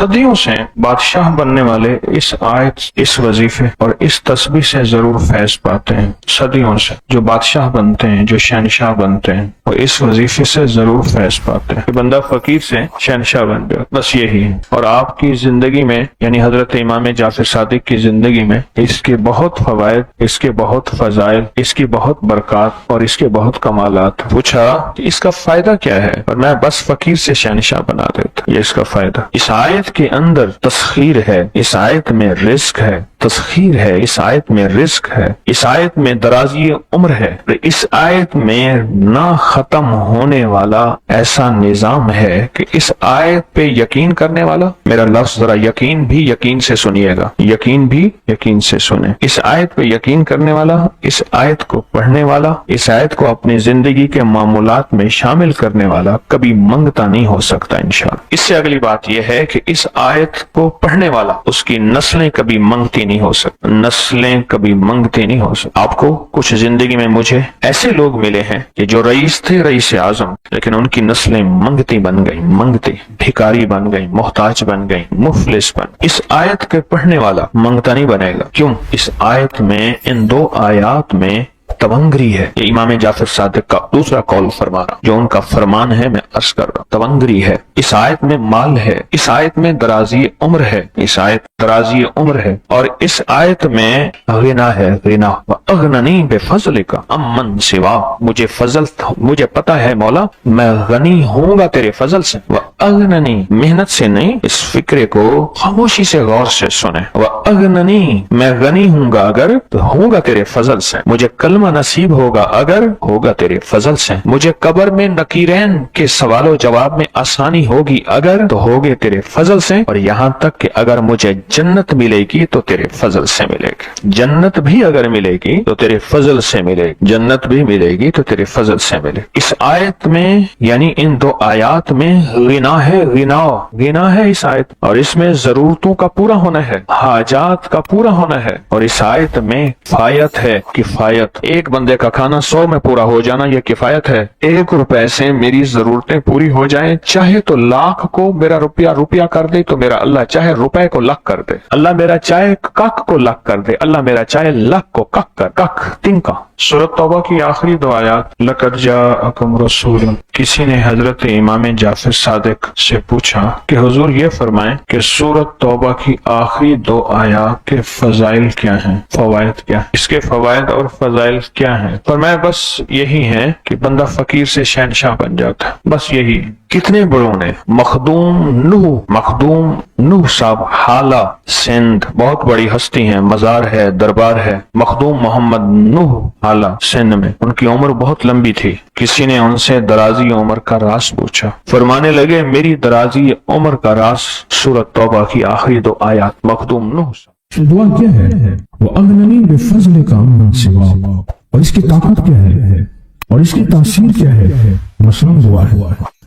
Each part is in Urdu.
صدیوں سے بادشاہ بننے والے اس آیت، اس وظیفے اور اس تسبیح سے ضرور فیض پاتے ہیں۔ صدیوں سے جو بادشاہ بنتے ہیں، جو شہنشاہ بنتے ہیں، وہ اس وظیفے سے ضرور فیض پاتے ہیں کہ بندہ فقیر سے شہنشاہ بن جائے، بس یہی ہے۔ اور آپ کی زندگی میں، یعنی حضرت امام جعفر صادق کی زندگی میں اس کے بہت فوائد، اس کے بہت فضائل، اس کی بہت برکات اور اس کے بہت کمالات۔ پوچھا کہ اس کا فائدہ کیا ہے، اور میں بس فقیر سے شہنشاہ بنا دیتا، یہ اس کا فائدہ۔ اس آیت کے اندر تسخیر ہے، اس آیت میں رزق ہے، تسخیر ہے، اس آیت میں رزق ہے، اس آیت میں درازی عمر ہے، اس آیت میں نہ ختم ہونے والا ایسا نظام ہے کہ اس آیت پہ یقین کرنے والا، میرا لفظ ذرا یقین بھی یقین سے سنیے گا، یقین بھی یقین سے سنیں، اس آیت پہ یقین کرنے والا، اس آیت کو پڑھنے والا، اس آیت کو اپنی زندگی کے معمولات میں شامل کرنے والا کبھی منگتا نہیں ہو سکتا انشاءاللہ۔ اس سے اگلی بات یہ ہے کہ اس آیت کو پڑھنے والا، اس کی نسلیں کبھی منگتی نہیں ہو سکتی، نسلیں کبھی منگتی نہیں ہو سکتی۔ آپ کو کچھ زندگی میں مجھے ایسے لوگ ملے ہیں کہ جو رئیس تھے، رئیس اعظم، لیکن ان کی نسلیں منگتی بن گئی، منگتی، بھکاری بن گئی، محتاج بن گئی، مفلس بن۔ اس آیت کے پڑھنے والا منگتا نہیں بنے گا، کیوں؟ اس آیت میں، ان دو آیات میں تونگری ہے۔ یہ امام جعفر صادق کا دوسرا قول فرما رہا، جو ان کا فرمان ہے، میں عرض کر رہا ہوں، تونگری ہے۔ اس آیت میں مال ہے، اس آیت میں درازی عمر ہے، اس آیت درازی عمر ہے، اور اس آیت میں غنا ہے، غنا۔ وَأَغْنَنِي بِفَضْلِكَ عَمَّنْ سِوَاكَ، مجھے فضل، مجھے پتا ہے مولا میں غنی ہوں گا تیرے فضل سے۔ وَأَغْنَنِي، محنت سے نہیں، اس فکرے کو خاموشی سے غور سے سنیں۔ وَأَغْنَنِي، میں غنی ہوں گا اگر تو ہوں گا تیرے فضل سے، مجھے کلمہ نصیب ہوگا اگر ہوگا تیرے فضل سے، مجھے قبر میں نکیرین کے سوال و جواب میں آسانی ہوگی اگر تو ہوگے تیرے فضل سے، اور یہاں تک کہ اگر مجھے جنت ملے گی تو تیرے فضل سے ملے گی، جنت بھی اگر ملے گی تو تیرے فضل سے ملے گی، جنت بھی ملے گی تو تیرے فضل سے ملے گی۔ اس آیت میں، یعنی ان دو آیات میں غنا ہے، غنا ہے اس آیت، اور اس میں ضرورتوں کا پورا ہونا ہے، حاجات کا پورا ہونا ہے، اور اس آیت میں کفایت ہے، کفایت۔ ایک بندے کا کھانا 100 میں پورا ہو جانا یہ کفایت ہے۔ 1 روپے سے میری ضرورتیں پوری ہو جائیں، چاہے تو لاکھ کو میرا روپیہ کر دے تو میرا اللہ چاہے روپے کو لاکھ کر دے، اللہ میرا چاہے کک کو لاکھ کر دے، اللہ میرا چاہے لاکھ کو کک کر، کک تنکا۔ سورۃ توبہ کی آخری 2 آیات، لقد جاءکم رسول۔ کسی نے حضرت امام جعفر صادق سے پوچھا کہ حضور یہ فرمائیں کہ سورۃ توبہ کی آخری 2 آیات کے فضائل کیا ہیں، فوائد کیا ہیں، اس کے فوائد اور فضائل کیا ہیں؟ فرمایا بس یہی ہے کہ بندہ فقیر سے شہنشاہ بن جاتا ہے، بس یہی۔ کتنے بڑوں نے، مخدوم نوح صاحب، حالہ سندھ، بہت بڑی ہستی ہیں، مزار ہے، دربار ہے، مخدوم محمد نوح حالہ سندھ میں، ان کی عمر بہت لمبی تھی۔ کسی نے ان سے درازی عمر کا راز پوچھا، فرمانے لگے میری درازی عمر کا راز سورۃ توبہ کی آخری 2 آیات۔ مخدوم نوح صاحب، دعا کیا ہے؟ وَأَغْنَنِي بِفَضْلِكَ عَمَّنْ سِوَاكَ، اور اس کی طاقت کیا ہے اور اس کی تاثیر کیا ہے؟ مثلا دعا ہے،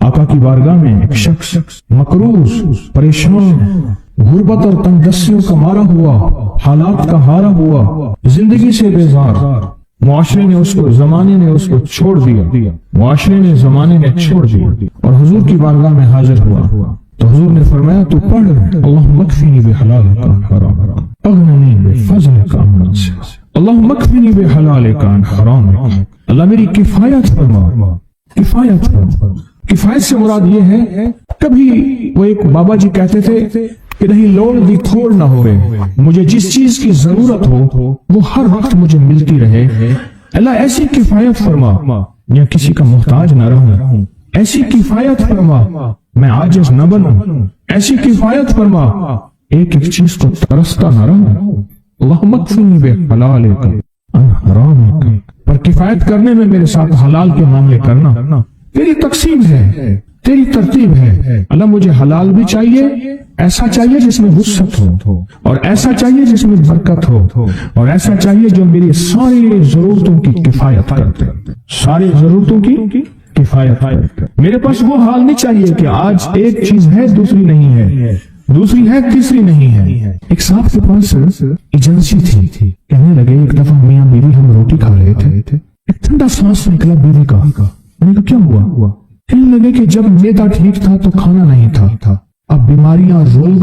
آقا کی بارگاہ میں ایک شخص مقروض، پریشان، غربت اور تنگدستیوں کا مارا ہوا، حالات کا ہارا ہوا، زندگی سے بیزار، معاشرے نے اس کو، زمانے نے اس کو چھوڑ دیا، معاشرے نے، زمانے نے چھوڑ دیا، اور حضور کی بارگاہ میں حاضر ہوا تو حضور نے فرمایا تو پڑھ اللہم اکفنی بحلالک عن حرام، اغننی بفضلک عمن سواک، اللہم اکفنی بحلالک عن حرام، اللہ میری کفایت فرما، کفایت فرما۔ کفایت سے مراد یہ ہے، کبھی وہ ایک بابا جی کہتے تھے کہ نہیں لوڑ دی تھوڑ نہ ہوئے، مجھے جس چیز کی ضرورت ہو وہ ہر وقت مجھے ملتی رہے، اللہ ایسی کفایت فرما یا کسی کا محتاج نہ رہوں، ایسی کفایت فرما میں عاجز نہ بنوں، ایسی کفایت فرما ایک ایک چیز کو ترستا نہ رہوں، اللہم اکفنی بحلالک عن حرامک، پر کفایت کرنے میں میرے ساتھ حلال کے معاملے کرنا تیری تقسیم ہے، تیری ترتیب ہے، اللہ مجھے حلال بھی چاہیے، ایسا چاہیے جس میں وسعت ہو، اور ایسا چاہیے جس میں برکت ہو، اور ایسا چاہیے جو میری ساری ضرورتوں کی کفایت کرتے، ساری ضرورتوں کی کفایت۔ میرے پاس وہ حال نہیں چاہیے کہ آج ایک چیز ہے دوسری نہیں ہے، دوسری ہے تیسری نہیں ہے۔ ایک صاحب کے پاس ایجنسی تھی، کہنے لگے ایک دفعہ میاں بیوی ہم روٹی کھا رہے تھے، ایک ٹھنڈا سانس نکلا بیوی کا، میں نے کہا کیا ہوا؟ کہنے لگے کہ جب میدا ٹھیک تھا تو کھانا نہیں تھا، اب بیماریاں، روگ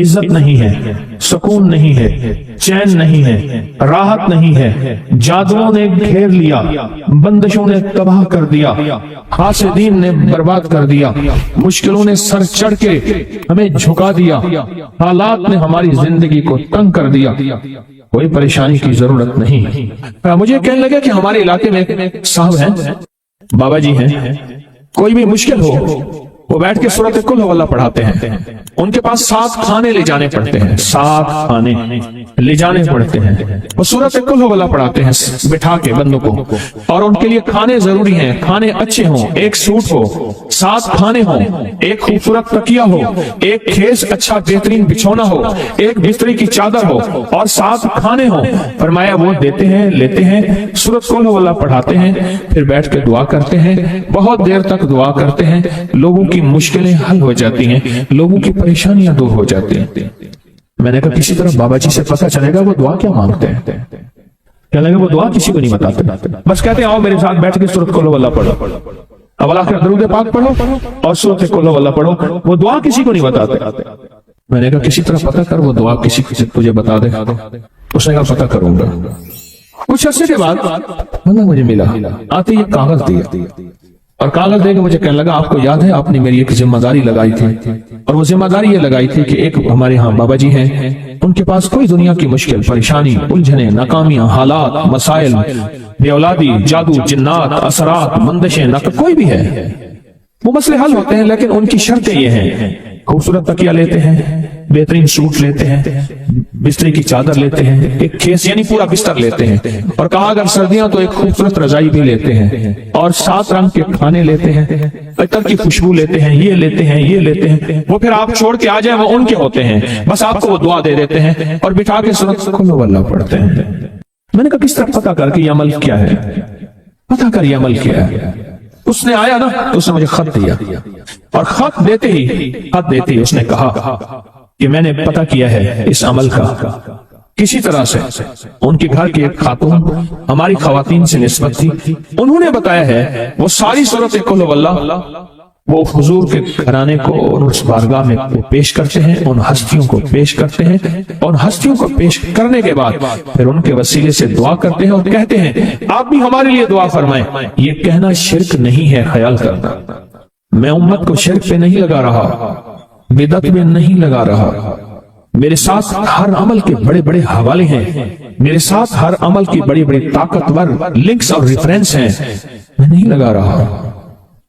عزت نہیں ہے، سکون نہیں ہے، چین نہیں ہے، راحت نہیں ہے، جادوؤں نے گھیر لیا، بندشوں نے تباہ کر دیا، حاسدین نے برباد کر دیا، مشکلوں نے سر چڑھ کے ہمیں جھکا دیا، حالات نے ہماری زندگی کو تنگ کر دیا۔ کوئی پریشانی کی ضرورت نہیں۔ مجھے کہنے لگے کہ ہمارے علاقے میں صاحب ہیں، بابا جی ہیں، کوئی بھی مشکل ہو وہ بیٹھ کے سورۃ کل ہو اللہ پڑھاتے ہیں۔ ان کے پاس 7 کھانے لے جانے پڑتے ہیں، 7 کھانے لے جانے پڑتے ہیں، وہ سورۃ کل ہو اللہ پڑھاتے ہیں بٹھا کے بندوں کو، اور ان کے لیے کھانے ضروری ہیں، کھانے اچھے ہوں، ایک سوٹ ہو، 7 کھانے ہوں، ایک خوبصورت تکیہ ہو، ایک کھیس اچھا بہترین بچھونا ہو، ایک بستری کی چادر ہو، اور 7 کھانے ہوں۔ فرمایا وہ دیتے ہیں، لیتے ہیں، سورۃ کل ہو اللہ پڑھاتے ہیں، پھر بیٹھ کے دعا کرتے ہیں، بہت دیر تک دعا کرتے ہیں، لوگوں کی مشکلیں حل ہو جاتی ہیں، لوگوں کی پریشانیاں دور ہو جاتی ہیں۔ میں نے کہا کسی طرح بابا جی سے پتہ چلے گا وہ دعا کیا مانگتے ہیں۔ کیا لگا وہ دعا کسی کو نہیں بتاتے، بس کہتے ہیں آؤ میرے ساتھ بیٹھ کے سورۃ قل ہو اللہ پڑھو، اب اللہ کا درود پاک پڑھو اور سورۃ قل ہو اللہ پڑھو، وہ دعا کسی کو نہیں بتاتے۔ میں نے کہا کسی طرح پتہ کر وہ دعا کسی کو تجھے بتا دے۔ اس نے کہا پتہ کروں گا۔ کچھ عرصے کے بعد مجھے ملا، آتے یہ کاغذ دیا، اور کاغذ دے کے مجھے کہنے لگا آپ کو یاد ہے آپ نے میری ایک ذمہ داری لگائی تھی، اور وہ ذمہ داری یہ لگائی تھی کہ ایک ہمارے ہاں بابا جی ہیں، ان کے پاس کوئی دنیا کی مشکل، پریشانی، الجھنیں، ناکامیاں، حالات، مسائل، بے اولادی، جادو، جنات، اثرات، بندشیں، کوئی بھی ہے، وہ مسئلے حل ہوتے ہیں، لیکن ان کی شرطیں یہ ہیں، خوبصورت تکیہ لیتے ہیں، بہترین سوٹ لیتے ہیں، بستری کی چادر لیتے ہیں، ایک کھیس یعنی پورا بستر لیتے ہیں، اور کہا اگر سردیاں تو ایک خوبصورت رضائی بھی لیتے ہیں، اور 7 رنگ کے کھانے لیتے ہیں، عطر کی خوشبو لیتے ہیں، یہ لیتے ہیں، یہ لیتے ہیں، وہ پھر آپ چھوڑ کے آ جائیں وہ ان کے ہوتے ہیں، بس آپ کو وہ دعا دے دیتے ہیں اور بٹھا کے سورۃ قل ہو اللہ پڑھتے ہیں۔ میں نے کہا کس طرح پتہ کر کے یہ عمل کیا ہے، پتہ کر یہ عمل کیا ہے۔ اس نے آیا نا تو اس نے مجھے خط دیا، اور خط دیتے ہی اس نے کہا کہ میں نے پتہ کیا ہے اس عمل کا کسی طرح سے۔ ان کے گھر کی ایک خاتون ہماری خواتین سے نسبت تھی، انہوں نے بتایا ہے وہ ساری سورۃ قل ہو اللہ وہ حضور کے گھرانے کو اس بارگاہ میں پیش کرتے ہیں، ان ہستیوں کو پیش کرتے ہیں، اور ہستیوں کو پیش کرنے کے بعد پھر ان کے وسیلے سے دعا کرتے ہیں اور کہتے ہیں آپ بھی ہمارے لیے دعا فرمائیں۔ یہ کہنا شرک نہیں ہے، خیال کرنا، میں امت کو شرک پہ نہیں لگا رہا، بدعت میں نہیں لگا رہا، میرے ساتھ ہر عمل کے بڑے بڑے حوالے ہیں، میرے ساتھ ہر عمل کی بڑی بڑی طاقتور لنکس اور ریفرنس ہیں، میں نہیں لگا رہا۔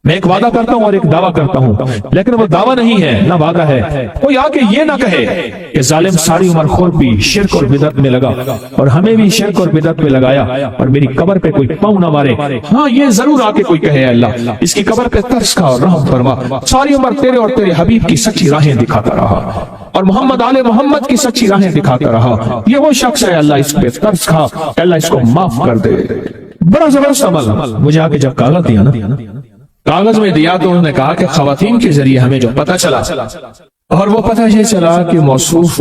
میں ایک وعدہ کرتا ہوں اور ایک دعویٰ کرتا ہوں، لیکن وہ دعویٰ نہیں ہے نہ وعدہ ہے۔ کوئی آ کے یہ نہ کہے کہ ظالم ساری عمر خود بھی شرک اور بدعت میں لگا اور ہمیں بھی شرک اور بدعت میں لگایا، اور میری قبر پہ کوئی پاؤں نہ مارے۔ ہاں یہ ضرور آ کے کوئی کہے اللہ اس کی قبر پہ ترس کھا اور رحم فرما، ساری عمر تیرے اور تیرے حبیب کی سچی راہیں دکھاتا رہا اور محمد آل محمد کی سچی راہیں دکھاتا رہا، یہ وہ شخص ہے، اللہ اس پہ ترس کھا، اللہ اس کو معاف کر دے۔ بڑا زبردست عمل۔ مجھے آ کے جب کاغذ دیا نا، کاغذ میں دیا تو انہوں نے کہا کہ خواتین کے ذریعے ہمیں جو پتہ چلا، اور وہ پتہ یہ چلا کہ موصوف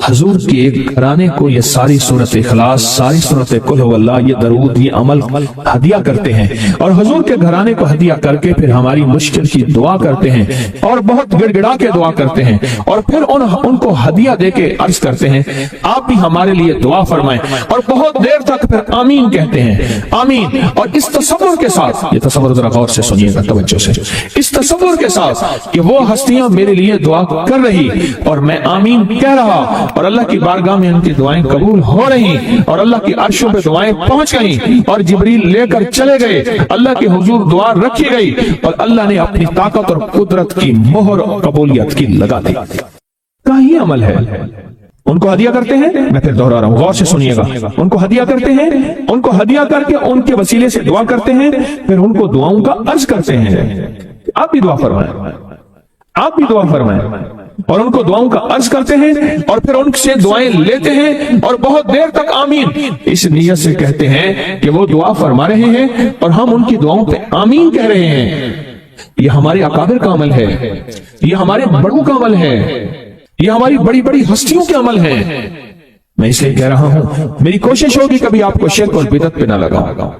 حضور کے گھرانے کو یہ ساری سورۃ اخلاص، ساری سورۃ قل ہو اللہ، یہ درود، یہ عمل ہدیہ کرتے ہیں، اور حضور کے گھرانے کو ہدیہ کر کے پھر ہماری مشکل کی دعا کرتے ہیں، اور بہت گڑ گڑا کے دعا کرتے ہیں، اور پھر ان کو ہدیہ دے کے عرض کرتے ہیں آپ بھی ہمارے لیے دعا فرمائیں، اور بہت دیر تک پھر آمین کہتے ہیں، آمین، اور اس تصور کے ساتھ، یہ تصور ذرا غور سے سنیے گا توجہ سے، اس تصور کے ساتھ کہ وہ ہستیاں میرے لیے دعا کر رہی اور میں آمین کہہ رہا، اور اللہ کی بارگاہ میں ان کی دعائیں قبول ہو رہی، اور اللہ کی عرشوں پہ دعائیں پہنچ گئیں، اور جبریل لے کر چلے گئے، اللہ کے حضور دعا رکھی گئی، اور اللہ نے اپنی طاقت اور قدرت کی مہر قبولیت کی لگا دی۔ کیا یہ عمل ہے؟ ان کو ہدیہ کرتے ہیں، میں پھر دوہرا رہا ہوں، غور سے سنیے گا، ان کو ہدیہ کرتے ہیں، ان کو ہدیہ کر کے ان کے وسیلے سے دعا کرتے ہیں، پھر ان کو دعاؤں کا عرض کرتے ہیں آپ بھی دعا فرمائیں، آپ بھی دعا فرمائیں، اور ان کو دعاؤں کا عرض کرتے ہیں، اور پھر ان سے دعائیں لیتے ہیں، اور بہت دیر تک آمین اس نیت سے کہتے ہیں کہ وہ دعا فرما رہے ہیں اور ہم ان کی دعاؤں پہ آمین کہہ رہے ہیں۔ یہ ہمارے اکابر کا عمل ہے، یہ ہمارے بڑوں کا عمل ہے، یہ ہماری بڑی بڑی ہستیوں کے عمل ہیں۔ میں اس لیے کہہ رہا ہوں میری کوشش ہوگی کبھی آپ کو شرک اور بدعت پہ نہ لگاؤں،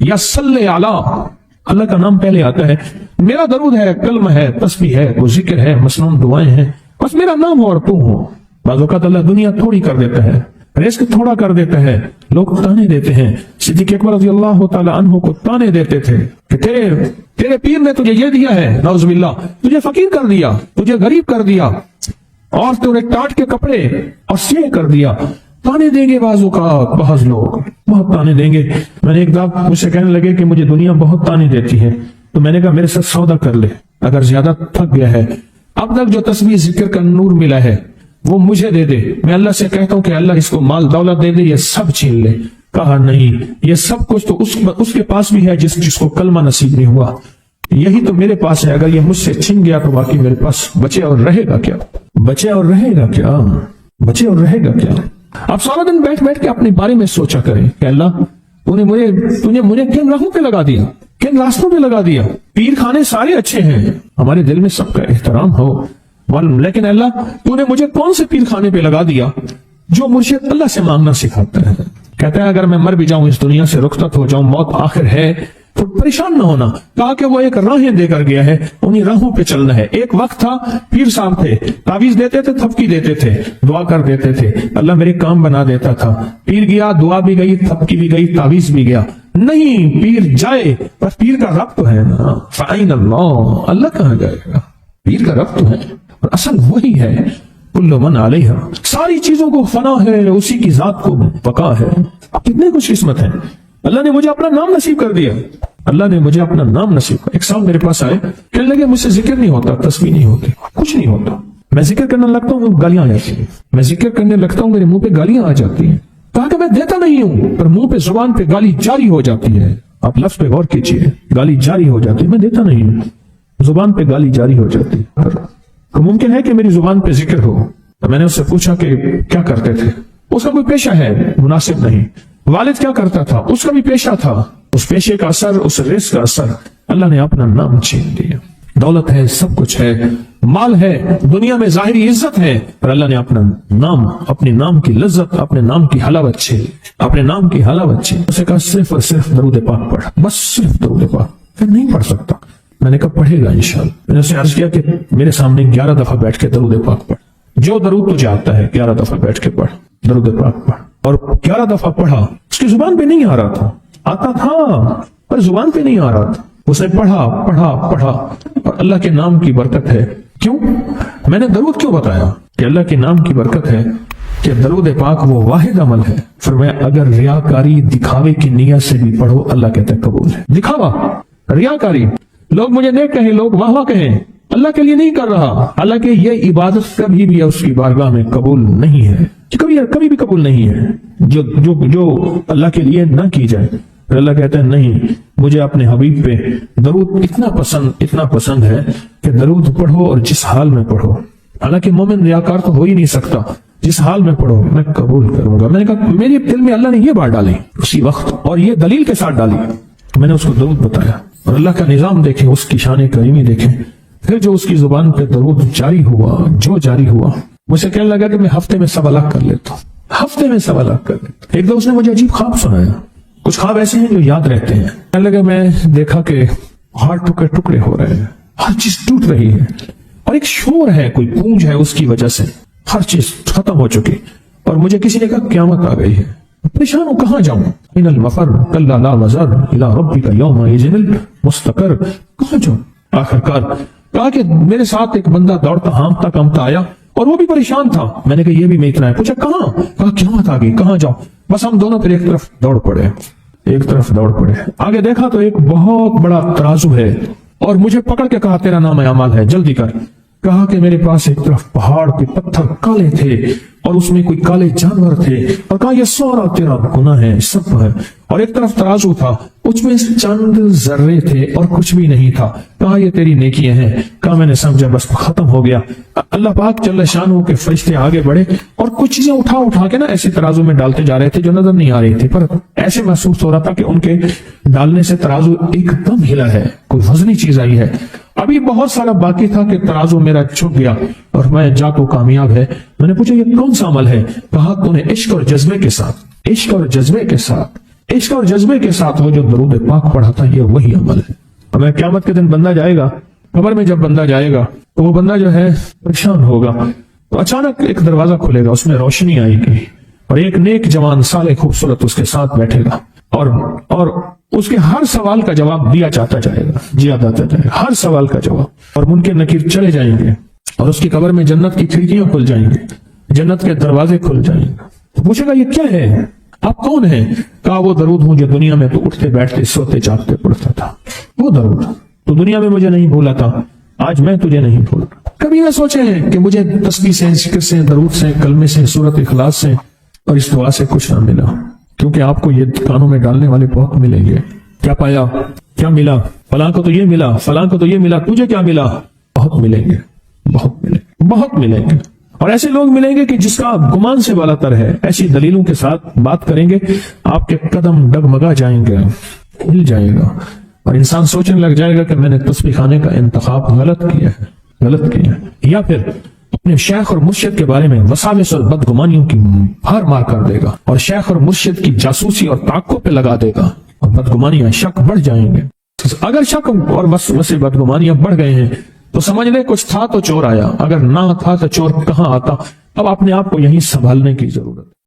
یا صلی علی، اللہ کا نام پہلے آتا ہے، میرا درود ہے، کلمہ ہے، تسبیح ہے، وہ ذکر ہے، مسنون دعائیں ہیں، بس میرا نام ہو اور تم ہو۔ بعض اوقات اللہ دنیا تھوڑی کر دیتا ہے، رزق تھوڑا کر دیتا ہے، لوگ تانے دیتے ہیں۔ صدیق اکبر رضی اللہ تعالی عنہ کو تانے دیتے تھے کہ تیرے پیر نے تجھے یہ دیا ہے، نعوذ باللہ، تجھے فقیر کر دیا، تجھے غریب کر دیا، اور تجھے ٹاٹ کے کپڑے اور سیہ کر دیا۔ تانے دیں گے بعض اوقات، بعض لوگ بہت تانے دیں گے۔ میں نے ایک دفعہ مجھ سے کہنے لگے کہ مجھے دنیا بہت تانے دیتی ہے، تو میں نے کہا میرے ساتھ سودا کر لے، اگر زیادہ تھک گیا ہے، اب تک جو تسبیح ذکر کا نور ملا ہے وہ مجھے دے دے، میں اللہ سے کہتا ہوں کہ اللہ اس کو مال دولت دے دے، یہ سب چھین لے۔ کہا نہیں، یہ سب کچھ تو اس کے پاس بھی ہے جس کو کلمہ نصیب نہیں ہوا، یہی تو میرے پاس ہے، اگر یہ مجھ سے چھن گیا تو باقی میرے پاس بچے اور رہے گا کیا؟ بچے اور رہے گا کیا؟ بچے اور رہے گا کیا؟ آپ سارا دن بیٹھ بیٹھ کے اپنے بارے میں سوچا کریں کہ اللہ تُونے مجھے کن راہوں پہ لگا دیا، کن راستوں پہ لگا دیا۔ پیر خانے سارے اچھے ہیں، ہمارے دل میں سب کا احترام ہو، لیکن اللہ تو نے مجھے کون سے پیر خانے پہ لگا دیا جو مرشد اللہ سے مانگنا سکھاتا ہے؟ کہتا ہے اگر میں مر بھی جاؤں، اس دنیا سے رخصت ہو جاؤں، موت آخر ہے، تو پریشان نہ ہونا۔ کہا کہ وہ ایک راہیں دے کر گیا ہے، انہی راہوں پہ چلنا ہے۔ ایک وقت تھا پیر صاحب تھے، تعویذ دیتے تھے، تھپکی دیتے تھے، دعا کر دیتے تھے، اللہ میرے کام بنا دیتا تھا۔ پیر گیا، دعا بھی گئی، تھپکی بھی گئی، تعویذ بھی گیا۔ نہیں، پیر جائے بس پیر کا رب تو ہے نا، فَأَيْنَ اللَّهُ، اللہ کہاں جائے گا؟ پیر کا رب تو ہے، اور اصل وہی ہے۔ کل من علیہا، ساری چیزوں کو فنا ہے، اسی کی ذات کو بقا ہے۔ کتنے خوش قسمت ہیں، اللہ نے مجھے اپنا نام نصیب کر دیا، اللہ نے مجھے اپنا نام نصیب کر۔ ایک صاحب میرے پاس آئے، کہنے لگے مجھ سے ذکر نہیں ہوتا، تسبیح نہیں ہوتی، کچھ نہیں ہوتا، میں ذکر کرنے لگتا ہوں گالیاں آ جاتی ہیں، میں ذکر کرنے لگتا ہوں میرے منہ پہ گالیاں آ جاتی ہیں۔ کہا کہ میں دیتا نہیں ہوں، پر منہ پہ زبان پہ گالی جاری ہو جاتی ہے۔ آپ لفظ پہ غور کیجئے، گالی جاری ہو جاتی ہے، میں دیتا نہیں ہوں، زبان پہ گالی جاری ہو جاتی ہے۔ تو ممکن ہے کہ میری زبان پہ ذکر ہو۔ تو میں نے اس سے پوچھا کہ کیا کرتے تھے؟ اس کا کوئی پیشہ ہے؟ مناسب نہیں۔ والد کیا کرتا تھا؟ اس کا بھی پیشہ تھا، اس پیشے کا اثر، اس رزق کا اثر، اللہ نے اپنا نام چھین لیا۔ دولت ہے، سب کچھ ہے، مال ہے، دنیا میں ظاہری عزت ہے، پر اللہ نے اپنا نام، اپنے نام کی لذت، اپنے نام کی حلاوت چھین، اپنے نام کی حلاوت چھین۔ اسے کہا صرف اور صرف درود پاک پڑھ، بس صرف درود پاک۔ پھر نہیں پڑھ سکتا۔ میں نے کہا پڑھے گا انشاءاللہ۔ میں نے اسے عرض کیا کہ میرے سامنے 11 دفعہ بیٹھ کے درود پاک پڑھ، جو درود تجھے آتا ہے 11 دفعہ بیٹھ کے پڑھ، درود پاک پڑھ۔ اور 11 دفعہ پڑھا، اس کی زبان پہ نہیں آ رہا تھا، آتا تھا پر زبان پہ نہیں آ رہا تھا۔ اس نے پڑھا پڑھا پڑھا، اور اللہ کے نام کی برکت ہے۔ کیوں میں نے درود کیوں بتایا؟ کہ اللہ کے نام کی برکت ہے کہ درود پاک وہ واحد عمل ہے، فرمایا اگر ریاکاری، دکھاوے کی نیت سے بھی پڑھو، اللہ کہتا ہے قبول ہے۔ دکھاوا، ریاکاری، لوگ مجھے نیک کہیں، لوگ واہ واہ کہیں، اللہ کے لیے نہیں کر رہا، حالانکہ یہ عبادت کبھی بھی اس کی بارگاہ میں قبول نہیں ہے، کبھی بھی قبول نہیں ہے جو اللہ کے لیے نہ کی جائے۔ پھر اللہ کہتا ہے نہیں، مجھے اپنے حبیب پہ درود اتنا پسند ہے کہ درود پڑھو اور جس حال میں پڑھو، حالانکہ مومن ریاکار تو ہو ہی نہیں سکتا، جس حال میں پڑھو میں قبول کروں گا۔ میں نے کہا میرے دل میں اللہ نے یہ بات ڈالی اسی وقت، اور یہ دلیل کے ساتھ ڈالی، میں نے اس کو درود بتایا، اور اللہ کا نظام دیکھیں، اس کی شان کریمی دیکھیں۔ پھر جو اس کی زبان پہ درود جاری ہوا، مجھے کہنے لگا کہ میں ہفتے میں 1.25 لاکھ کر لیتا ہوں، ہفتے میں 1.25 لاکھ کر لیتا ہوں۔ ایک دو اس نے مجھے عجیب خواب سنایا، کچھ خواب ایسے ہیں جو یاد رہتے ہیں۔ کہنے لگا میں دیکھا کہ ہاتھ ٹکڑے ٹکڑے ہو رہے ہیں، ہر چیز ٹوٹ رہی ہے، اور ایک شور ہے، کوئی گونج ہے، اس کی وجہ سے ہر چیز ختم ہو چکی، اور مجھے کسی نے کہا قیامت آ گئی ہے۔ پریشان ہوں، کہاں جاؤں؟ ان المفر کلا لا وزر الى ربک یومئذ المستقر، کہاں جاؤں؟ آخرکار کہا کہ میرے ساتھ ایک بندہ دوڑتا ہانپتا کامتا آیا، اور وہ بھی پریشان تھا۔ میں نے کہا یہ بھی میں اتنا ہے، پوچھا کہاں؟ کہا قیامت آ گئی، کہاں جاؤں؟ بس ہم دونوں پھر ایک طرف دوڑ پڑے، آگے دیکھا تو ایک بہت بڑا ترازو ہے، اور مجھے پکڑ کے کہا تیرا نام اعمال ہے، جلدی کر۔ کہا کہ میرے پاس ایک طرف پہاڑ کے پتھر کالے تھے، اور اس میں کوئی کالے جانور تھے، اور کہا یہ سارا تیرا گناہ ہے، سب ہے۔ اور ایک طرف ترازو تھا، اس میں چند ذرے تھے اور کچھ بھی نہیں تھا۔ کہا یہ تیری نیکیاں ہیں۔ کہا میں نے سمجھا بس ختم ہو گیا۔ اللہ پاک جل شانہ کے فرشتے آگے بڑھے اور کچھ چیزیں اٹھا کے نا ایسے ترازو میں ڈالتے جا رہے تھے جو نظر نہیں آ رہی تھی، پر ایسے محسوس ہو رہا تھا کہ ان کے ڈالنے سے ترازو ایک دم ہلا ہے، کوئی وزنی چیز آئی ہے۔ ابھی بہت سارا باقی تھا کہ ترازو میرا چھپ گیا اور میں جا تو کامیاب ہے۔ میں نے پوچھا یہ کون سا عمل ہے؟ کہا تو نے عشق اور جذبے کے ساتھ عشق اور جذبے کے ساتھ وہ جو درود پاک پڑھاتا ہے، یہ وہی عمل ہے۔ ہمیں قیامت کے دن بندہ جائے گا قبر میں، جب بندہ جائے گا تو وہ بندہ جو ہے پریشان ہوگا، تو اچانک ایک دروازہ کھلے گا، اس میں روشنی آئے گی اور ایک نیک جوان صالح خوبصورت اس کے ساتھ بیٹھے گا، اور اس کے ہر سوال کا جواب دیا جاتا جائے گا، ہر سوال کا جواب، اور منکر نکیر چلے جائیں گے، اور اس کی قبر میں جنت کی کھڑکیاں کھل جائیں گے، جنت کے دروازے کھل جائیں گے۔ تو پوچھے گا یہ کیا ہے، آپ کون ہیں؟ کہا وہ درود ہوں جو دنیا میں تو اٹھتے بیٹھتے سوتے جاگتے پڑھتا تھا، وہ درود تو دنیا میں مجھے نہیں بھولا تھا، آج میں تجھے نہیں بھول۔ کبھی نہ سوچے ہیں کہ مجھے تسبیح سے، ذکر سے، درود سے، کلمے سے، سورت اخلاص سے اور اس دعا سے کچھ نہ ملا، کیونکہ آپ کو یہ کانوں میں ڈالنے والے بہت ملیں گے۔ کیا پایا، کیا ملا؟ فلاں کو تو یہ ملا، فلاں کو تو یہ ملا، تجھے کیا ملا؟ بہت ملیں گے، بہت ملیں گے، اور ایسے لوگ ملیں گے کہ جس کا گمان سے بالا تر ہے، ایسی دلیلوں کے ساتھ بات کریں گے، آپ کے قدم ڈگمگا جائیں گے، ہل جائے گا، اور انسان سوچنے لگ جائے گا کہ میں نے تسبیح خانے کا انتخاب غلط کیا ہے، یا پھر اپنے شیخ اور مرشد کے بارے میں وساوس اور بدگمانیوں کی بھار مار کر دے گا، اور شیخ اور مرشد کی جاسوسی اور تعاقب پہ لگا دے گا، اور بدگمانیاں، شک بڑھ جائیں گے۔ اگر شک اور بس بدگمانیاں بڑھ گئے ہیں تو سمجھ لے کچھ تھا تو چور آیا، اگر نہ تھا تو چور کہاں آتا۔ اب اپنے آپ کو یہیں سنبھالنے کی ضرورت ہے۔